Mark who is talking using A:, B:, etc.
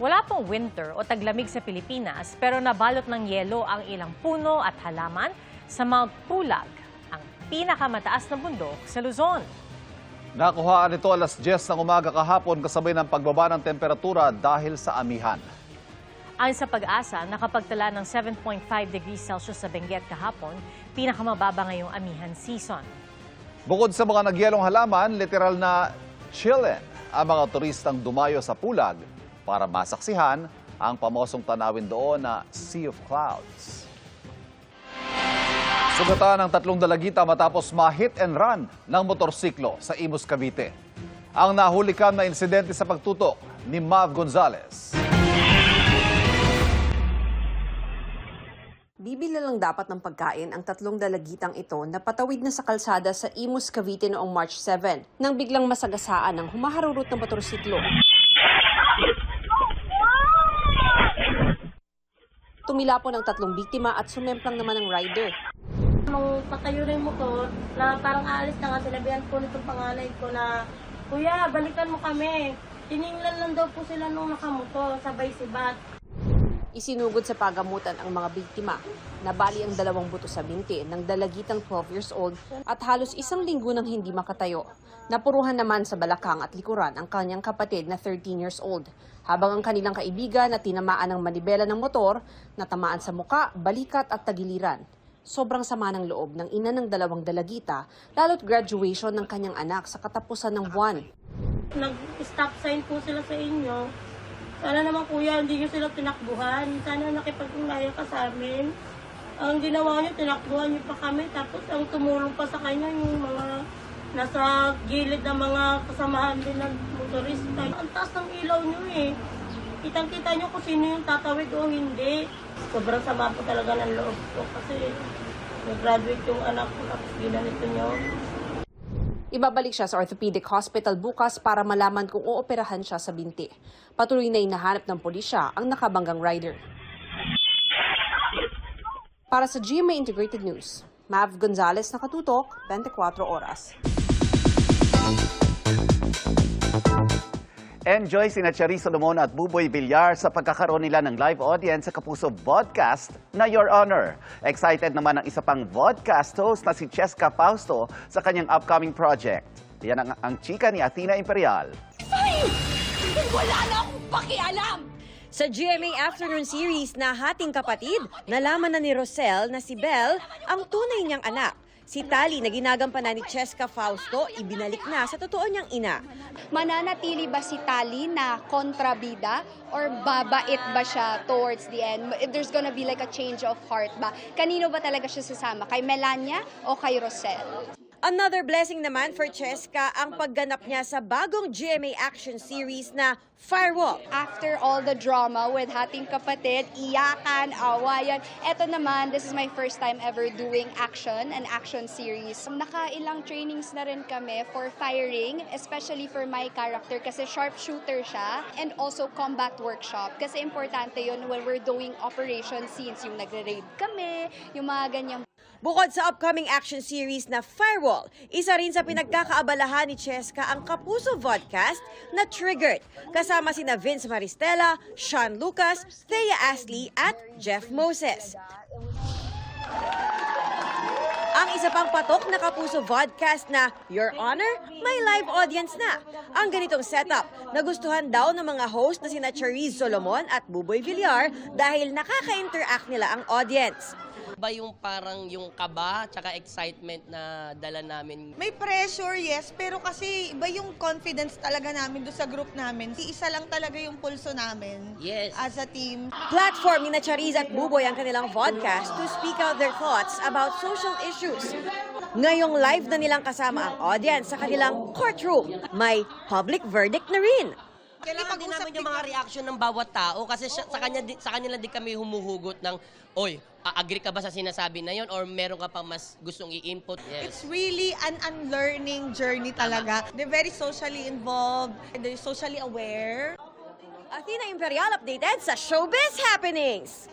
A: Wala pong winter o taglamig sa Pilipinas pero nabalot ng yelo ang ilang puno at halaman sa Mount Pulag, ang pinakamataas na bundok sa Luzon.
B: Nakuhaan ito alas 10 ng umaga kahapon kasabay ng pagbaba ng temperatura dahil sa amihan.
A: Ayon sa Pag-asa, nakapagtala ng 7.5 degrees Celsius sa Benguet kahapon, pinakamababa ngayong amihan season.
B: Bukod sa mga nagyelong halaman, literal na chillin ang mga turistang dumayo sa Pulag para masaksihan ang pamosong tanawin doon na Sea of Clouds. Sugatan ng 3 dalagita matapos ma-hit and run ng motorsiklo sa Imus, Cavite. Ang nahulikam na insidente sa pagtutok ni Mav Gonzalez.
C: Bibili lang dapat ng pagkain ang 3 dalagitang ito na patawid na sa kalsada sa Imus, Cavite noong March 7 nang biglang masagasaan ng humaharurot na motorsiklo. Tumila po ng 3 biktima at sumemplang naman ng rider.
D: Nung patayo na yung motor, na parang aalis na nga, sinabihan po nitong panganay ko na, "Kuya, balikan mo kami." Tiningnan lang daw po sila nung nakamotor, sabay sibat.
C: Isinugod sa pagamutan ang mga biktima. Nabali ang 2 buto sa binti ng dalagitang 12 years old at halos 1 linggo nang hindi makatayo. Napuruhan naman sa balakang at likuran ang kanyang kapatid na 13 years old. Habang ang kanilang kaibigan na tinamaan ng manibela ng motor, natamaan sa muka, balikat at tagiliran. Sobrang sama ng loob ng ina ng 2 dalagita, lalo't graduation ng kanyang anak sa katapusan ng buwan.
D: Nag-stop sign po sila sa inyo. Sana naman kuya, hindi nyo sila tinakbuhan. Sana nakipag-ugnayan ka sa amin. Ang ginawa nyo, tinakbuhan nyo pa kami. Tapos ang tumulong pa sa kanya yung mga nasa gilid ng mga kasamahan din ng motorista. Ang taas ng ilaw nyo eh. Kitang-kita nyo kung sino yung tatawid o hindi. Sobrang sama po talaga ng loob ko kasi nag-graduate yung anak ko tapos ginanito nyo.
C: Ibabalik siya sa orthopedic hospital bukas para malaman kung ooperahan siya sa binti. Patuloy na hinahanap ng pulisya ang nakabanggang rider. Para sa GMA Integrated News, Mav Gonzalez, nakatutok, 24 oras.
E: Enjoy sina Charis Solomon at Buboy Villar sa pagkakaroon nila ng live audience sa Kapuso Vodcast na Your Honor. Excited naman ang isa pang vodcast host na si Cheska Fausto sa kanyang upcoming project. Yan ang chika ni Athena Imperial.
F: Fine! Wala na akong pakialam!
G: Sa GMA Afternoon Series na Hating Kapatid, nalaman na ni Rosel na si Belle ang tunay niyang anak. Si Tali na ginagampanan ni Cheska Fausto, ibinalik na sa totoo niyang ina.
F: Mananatili ba si Tali na kontrabida or babait ba siya towards the end? If there's gonna be like a change of heart ba? Kanino ba talaga siya sasama? Kay Melania o kay Rosel?
G: Another blessing naman for Cheska ang pagganap niya sa bagong GMA action series na Firewall.
F: After all the drama with Hating Kapatid, iyakan, awayan, eto naman, this is my first time ever doing an action series. Nakailang trainings na rin kami for firing, especially for my character kasi sharpshooter siya, and also combat workshop kasi importante yun when we're doing operation scenes, yung nagre-raid kami, yung mga ganyang.
G: Bukod sa upcoming action series na Firewall, isa rin sa pinagkakaabalahan ni Cheska ang Kapuso Vodcast na Triggered, kasama sina Vince Maristella, Sean Lucas, Thea Astley at Jeff Moses. Ang isa pang patok na Kapuso Vodcast na Your Honor, may live audience na. Ang ganitong setup, nagustuhan daw ng mga host na sina Charis Solomon at Buboy Villar dahil nakaka-interact nila ang audience.
H: Ba yung parang yung kaba tsaka excitement na dala namin?
I: May pressure, yes, pero kasi iba yung confidence talaga namin doon sa group namin. Isa lang talaga yung pulso namin as a team.
G: Platform ni Charis at Buboy ang kanilang vodcast to speak out their thoughts about social issues. Ngayong live na nilang kasama ang audience sa kanilang courtroom, may public verdict na rin.
H: Kailangan din namin yung mga reaction ng bawat tao kasi sa kanila din kami humuhugot ng, oy, agree ka ba sa sinasabi na yon or meron ka pang mas gustong i-input? Yes.
I: It's really an unlearning journey talaga. They're very socially involved, they're socially aware.
G: Athena Imperial updated sa Showbiz Happenings.